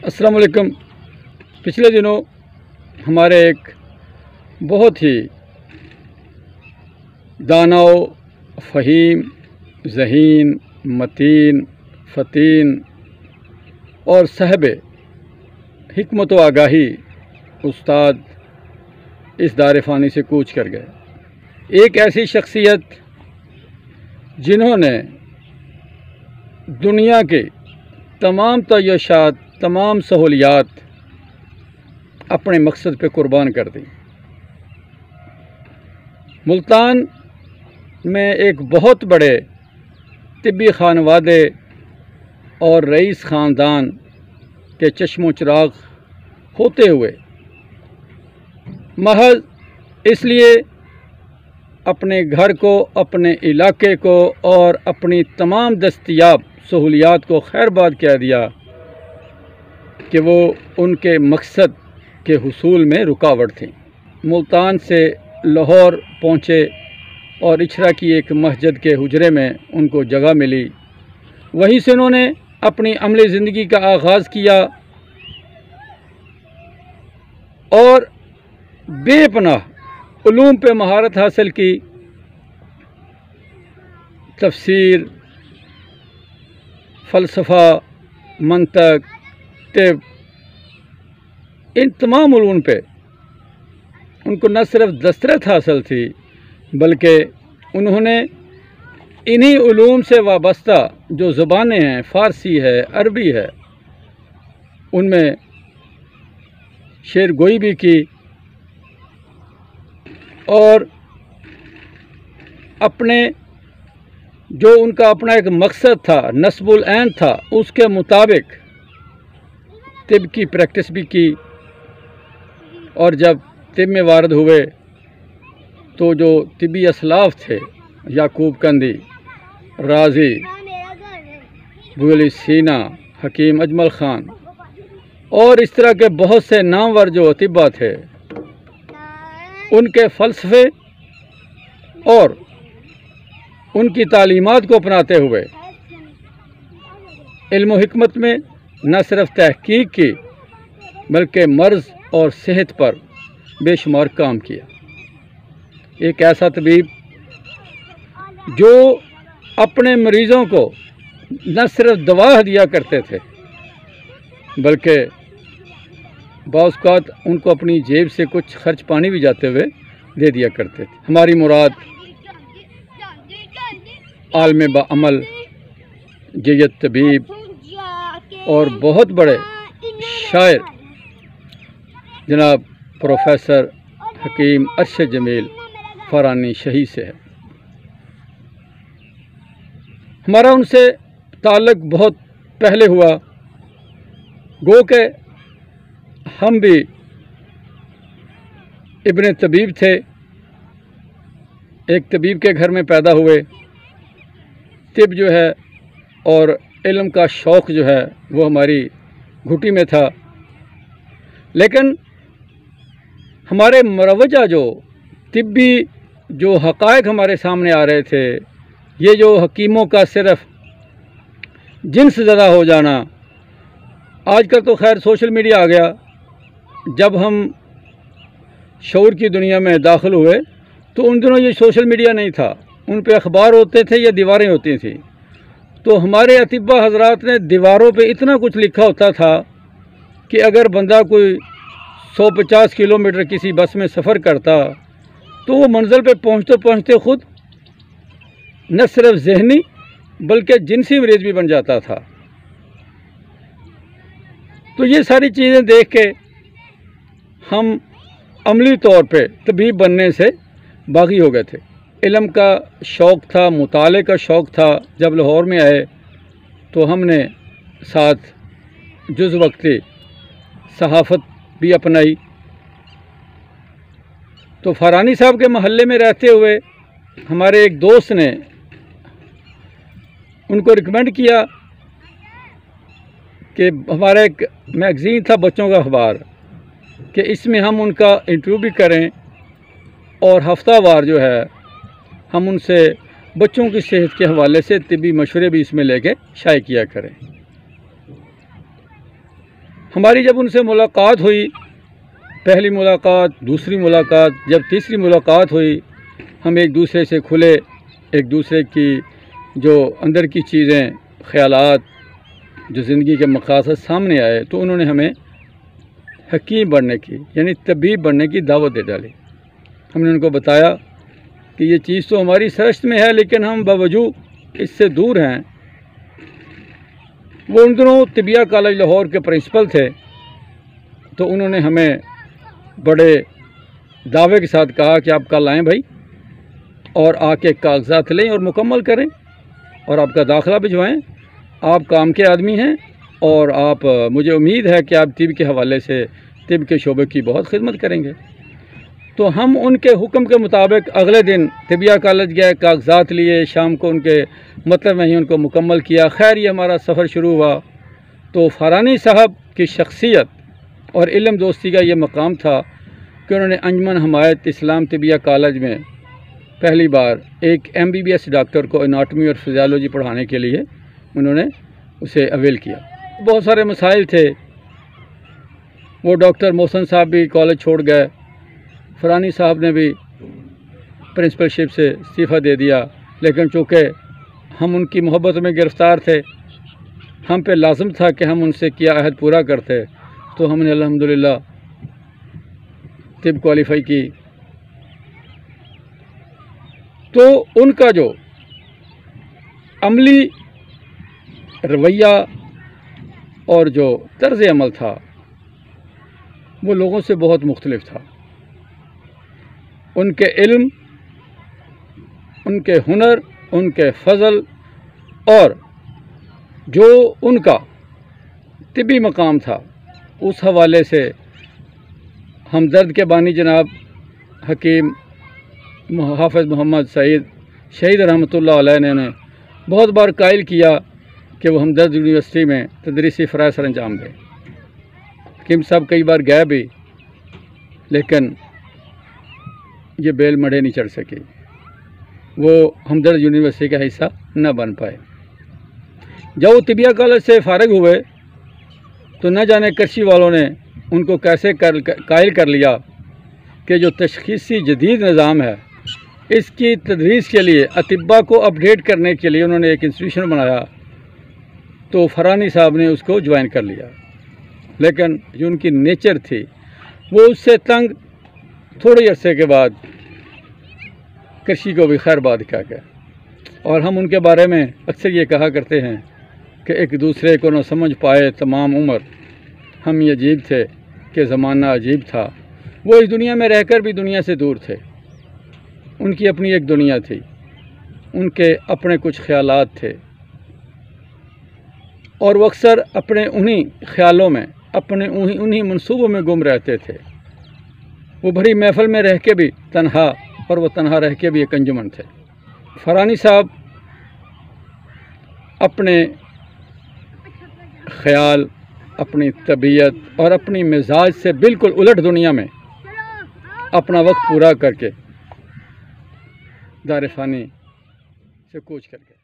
السلام علیکم۔ پچھلے دنوں ہمارے ایک بہت ہی دانا و فہیم، ذہین، متین، فطین اور صاحب حکمت و آگاہی استاد اس دار فانی سے کوچ کر گئے۔ ایک ایسی شخصیت جنہوں نے دنیا کے تمام تعیشات، تمام سہولیات اپنے مقصد پہ قربان کر دی۔ ملتان میں ایک بہت بڑے طبی خانوادے اور رئیس خاندان کے چشم و چراغ ہوتے ہوئے محض اس لیے اپنے گھر کو، اپنے علاقے کو اور اپنی تمام دستیاب سہولیات کو خیر باد کہہ دیا کہ وہ ان کے مقصد کے حصول میں رکاوٹ تھیں۔ ملتان سے لاہور پہنچے اور اچھرا کی ایک مسجد کے حجرے میں ان کو جگہ ملی۔ وہیں سے انہوں نے اپنی عملی زندگی کا آغاز کیا اور بے پناہ علوم پہ مہارت حاصل کی۔ تفسیر، فلسفہ، منطق، طب، ان تمام علوم پہ ان کو نہ صرف دسترس حاصل تھی بلکہ انہوں نے انہی علوم سے وابستہ جو زبانیں ہیں، فارسی ہے، عربی ہے، ان میں شعر گوئی بھی کی اور اپنے جو ان کا اپنا ایک مقصد تھا، نصب العین تھا، اس کے مطابق طب کی پریکٹس بھی کی۔ اور جب طب میں وارد ہوئے تو جو طبی اسلاف تھے، یعقوب کندی، رازی، بولی سینا، حکیم اجمل خان اور اس طرح کے بہت سے نامور جو اطباء تھے، ان کے فلسفے اور ان کی تعلیمات کو اپناتے ہوئے علم و حکمت میں نہ صرف تحقیق کی بلکہ مرض اور صحت پر بے شمار کام کیا۔ ایک ایسا طبیب جو اپنے مریضوں کو نہ صرف دوا دیا کرتے تھے بلکہ بعض اوقات ان کو اپنی جیب سے کچھ خرچ پانی بھی جاتے ہوئے دے دیا کرتے تھے۔ ہماری مراد عالم با عمل، جید طبیب اور بہت بڑے شاعر جناب پروفیسر حکیم ارشد جمیل فارانی شہی سے ہے۔ ہمارا ان سے تعلق بہت پہلے ہوا، گو کہ ہم بھی ابن طبیب تھے، ایک طبیب کے گھر میں پیدا ہوئے۔ طب جو ہے اور علم کا شوق جو ہے وہ ہماری گھٹی میں تھا، لیکن ہمارے مروجہ جو طبی جو حقائق ہمارے سامنے آ رہے تھے، یہ جو حکیموں کا صرف جنس زدہ ہو جانا، آج کل تو خیر سوشل میڈیا آ گیا، جب ہم شعور کی دنیا میں داخل ہوئے تو ان دنوں یہ سوشل میڈیا نہیں تھا، ان پہ اخبار ہوتے تھے یا دیواریں ہوتی تھیں، تو ہمارے اطباء حضرات نے دیواروں پہ اتنا کچھ لکھا ہوتا تھا کہ اگر بندہ کوئی 150 کلومیٹر کسی بس میں سفر کرتا تو وہ منزل پہ پہنچتے پہنچتے خود نہ صرف ذہنی بلکہ جنسی مریض بھی بن جاتا تھا۔ تو یہ ساری چیزیں دیکھ کے ہم عملی طور پہ طبیب بننے سے باغی ہو گئے تھے۔ علم کا شوق تھا، مطالعے کا شوق تھا۔ جب لاہور میں آئے تو ہم نے ساتھ جز وقتی صحافت بھی اپنائی۔ تو فارانی صاحب کے محلے میں رہتے ہوئے ہمارے ایک دوست نے ان کو ریکمینڈ کیا کہ ہمارا ایک میگزین تھا بچوں کا اخبار، کہ اس میں ہم ان کا انٹرویو بھی کریں اور ہفتہ وار جو ہے ہم ان سے بچوں کی صحت کے حوالے سے طبی مشورے بھی اس میں لے کے شائع کیا کریں۔ ہماری جب ان سے ملاقات ہوئی، پہلی ملاقات، دوسری ملاقات، جب تیسری ملاقات ہوئی، ہم ایک دوسرے سے کھلے، ایک دوسرے کی جو اندر کی چیزیں، خیالات، جو زندگی کے مقاصد سامنے آئے، تو انہوں نے ہمیں حکیم بننے کی، یعنی طبیب بننے کی دعوت دے ڈالی۔ ہم نے ان کو بتایا کہ یہ چیز تو ہماری سرشت میں ہے، لیکن ہم باوجود اس سے دور ہیں۔ وہ ان دنوں طبیہ کالج لاہور کے پرنسپل تھے، تو انہوں نے ہمیں بڑے دعوے کے ساتھ کہا کہ آپ کل آئیں بھائی، اور آ کے کاغذات لیں اور مکمل کریں، اور آپ کا داخلہ بھجوائیں۔ آپ کام کے آدمی ہیں، اور آپ، مجھے امید ہے کہ آپ طب کے حوالے سے طب کے شعبے کی بہت خدمت کریں گے۔ تو ہم ان کے حکم کے مطابق اگلے دن طبیہ کالج گئے، کاغذات لیے، شام کو ان کے مطلب میں ہی ان کو مکمل کیا۔ خیر یہ ہمارا سفر شروع ہوا تو فارانی صاحب کی شخصیت اور علم دوستی کا یہ مقام تھا کہ انہوں نے انجمن حمایت اسلام طبیہ کالج میں پہلی بار ایک MBBS ڈاکٹر کو اناٹمی اور فزیالوجی پڑھانے کے لیے انہوں نے اسے اویل کیا۔ بہت سارے مسائل تھے، وہ ڈاکٹر محسن صاحب بھی کالج چھوڑ گئے، فرانی صاحب نے بھی پرنسپل شپ سے استعفیٰ دے دیا، لیکن چونکہ ہم ان کی محبت میں گرفتار تھے، ہم پہ لازم تھا کہ ہم ان سے کیا عہد پورا کرتے، تو ہم نے الحمدللہ طب کوالیفائی کی۔ تو ان کا جو عملی رویہ اور جو طرز عمل تھا وہ لوگوں سے بہت مختلف تھا۔ ان کے علم، ان کے ہنر، ان کے فضل اور جو ان کا طبی مقام تھا، اس حوالے سے ہمدرد کے بانی جناب حکیم حافظ محمد سعید شہید رحمۃ اللہ علیہ نے بہت بار قائل کیا کہ وہ ہمدرد یونیورسٹی میں تدریسی فرائض سر انجام دیں۔ حکیم صاحب کئی بار گئے بھی، لیکن یہ بیل مڑے نہیں چڑھ سکی، وہ ہمدرد یونیورسٹی کا حصہ نہ بن پائے۔ جب وہ طبیہ کالج سے فارغ ہوئے تو نہ جانے کرشی والوں نے ان کو کیسے قائل کر لیا کہ جو تشخیصی جدید نظام ہے، اس کی تدریس کے لیے اطباء کو اپڈیٹ کرنے کے لیے انہوں نے ایک انسٹیٹیوشن بنایا، تو فرانی صاحب نے اس کو جوائن کر لیا۔ لیکن جو ان کی نیچر تھی وہ اس سے تنگ، تھوڑے عرصے کے بعد کرشی کو بھی خیر بات کہا گیا، اور ہم ان کے بارے میں اکثر یہ کہا کرتے ہیں کہ ایک دوسرے کو نہ سمجھ پائے تمام عمر، ہم یہ عجیب تھے کہ زمانہ عجیب تھا۔ وہ اس دنیا میں رہ کر بھی دنیا سے دور تھے، ان کی اپنی ایک دنیا تھی، ان کے اپنے کچھ خیالات تھے، اور وہ اکثر اپنے انہی خیالوں میں، اپنے انہی منصوبوں میں گم رہتے تھے۔ وہ بڑی محفل میں رہ کے بھی تنہا، اور وہ تنہا رہ کے بھی ایک انجمن تھے۔ فرانی صاحب اپنے خیال، اپنی طبیعت اور اپنی مزاج سے بالکل الٹ دنیا میں اپنا وقت پورا کر کے دار فانی سے کوچ کر کے